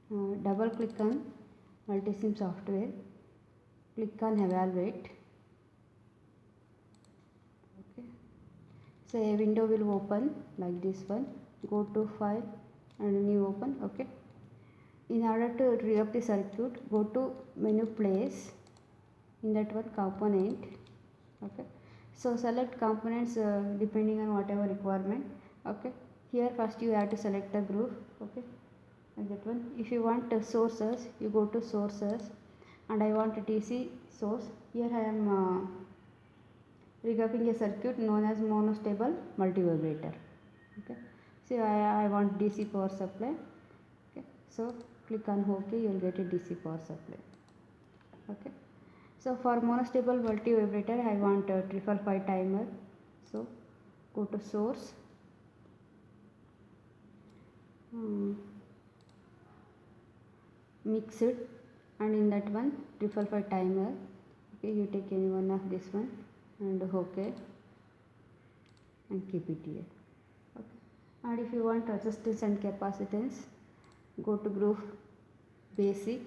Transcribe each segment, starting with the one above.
Double click on Multisim software, click on evaluate. Okay, so a window will open like this one. Go to file and new open. Okay, in order to re-up the circuit, go to menu place, in that one component. Okay, so select components depending on whatever requirement. Okay, here first you have to select the group. Okay, like that one. If you want sources, you go to sources, and I want a DC source. Here I am regrouping a circuit known as monostable multivibrator. Okay, so I want DC power supply. Okay, so click on OK, you will get a DC power supply. Okay, so for monostable multivibrator I want a 555 timer. So go to source, mix it, and in that one 555 timer. Okay, you take any one of this one and OK and keep it here. Okay, and if you want resistance and capacitance, go to group basic,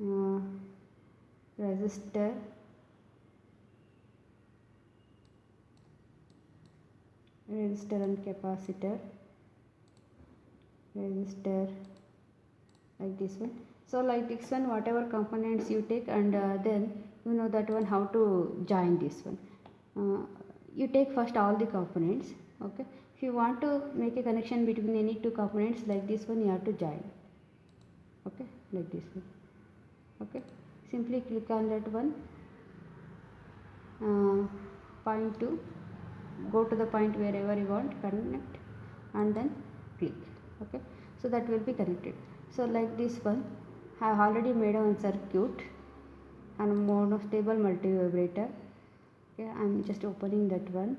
resistor, and capacitor, resistor, like this one. So like this one, whatever components you take, and then you know that one how to join this one. You take first all the components. Okay, if you want to make a connection between any two components like this one, you have to join. Okay, like this one. Okay, simply click on that one, point to, go to the point wherever you want connect, and then click. Okay, so that will be connected. So like this one, I have already made one circuit and monostable multivibrator. Okay, I am just opening that one.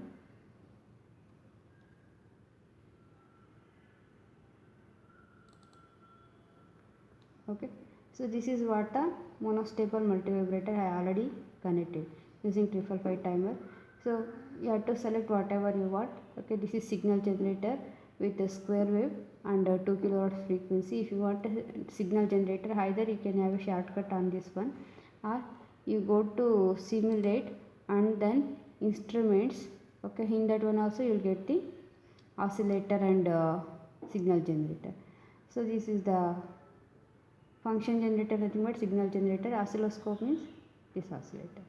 Okay, so this is what a monostable multivibrator I already connected using 555 timer. So you have to select whatever you want. Okay, this is signal generator with a square wave and 2 kilohertz frequency. If you want a signal generator, either you can have a shortcut on this one, or you go to simulate and then instruments. Okay, in that one also you will get the oscillator and signal generator. So this is the function generator, nothing but signal generator. Oscilloscope means this oscillator.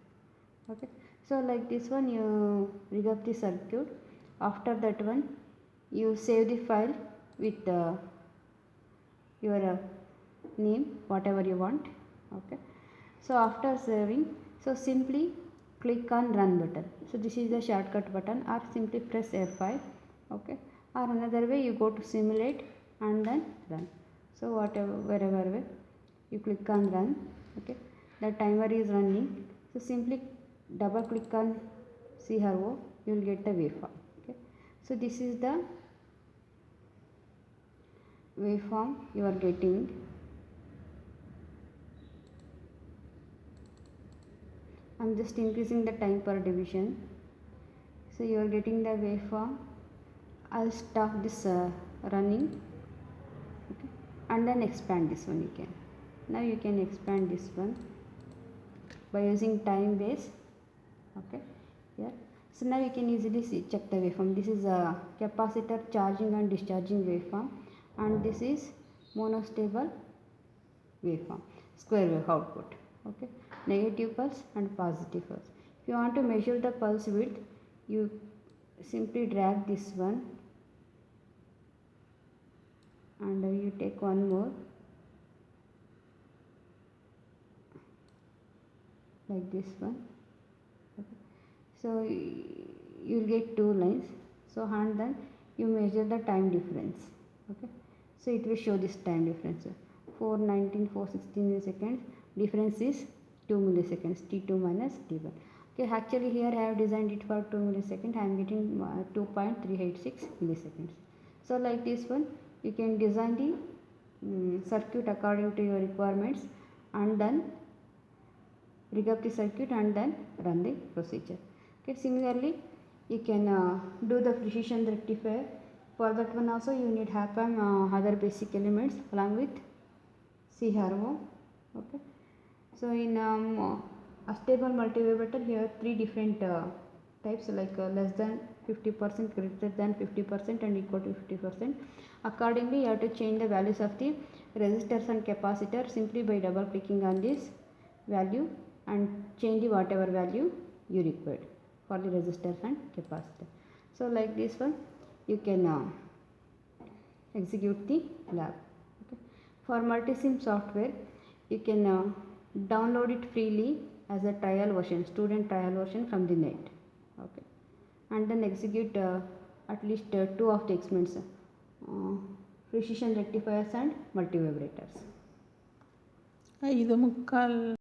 Okay, so like this one you rig up the circuit. After that one you save the file with your name, whatever you want. Okay, so after saving, so simply click on run button. So this is the shortcut button, or simply press F5. Okay, or another way, you go to simulate and then run. So whatever, wherever way you click on run. Okay, the timer is running. So simply double click on CRO, you will get the waveform. Okay, so this is the waveform you are getting. I am just increasing the time per division. So you are getting the waveform. I'll stop this running. Okay, and then expand this one. You can, now you can expand this one by using time base. Okay, here. So now you can easily see, check the waveform. This is a capacitor charging and discharging waveform, and this is monostable waveform, square wave output. Okay, negative pulse and positive pulse. If you want to measure the pulse width, you simply drag this one and you take one more like this one. Okay, so you will get two lines. So and then you measure the time difference. Okay, so it will show this time difference, 419, 416 milliseconds. Difference is 2 milliseconds, T2 minus T1. Okay, actually here I have designed it for 2 milliseconds. I am getting 2.386 milliseconds. So like this one, you can design the circuit according to your requirements, and then rig up the circuit and then run the procedure. Okay, similarly you can do the precision rectifier For that one also you need happen other basic elements along with CRO. Okay, so in a stable multivibrator here are three different types, like less than 50%, greater than 50%, and equal to 50%. Accordingly, you have to change the values of the resistors and capacitors simply by double clicking on this value and change the whatever value you required for the resistors and capacitor. So like this one you can execute the lab. Okay. For multisim software you can download it freely as a trial version, student trial version from the net. Okay, and then execute at least two of the experiments, precision rectifiers and multivibrators. 5:45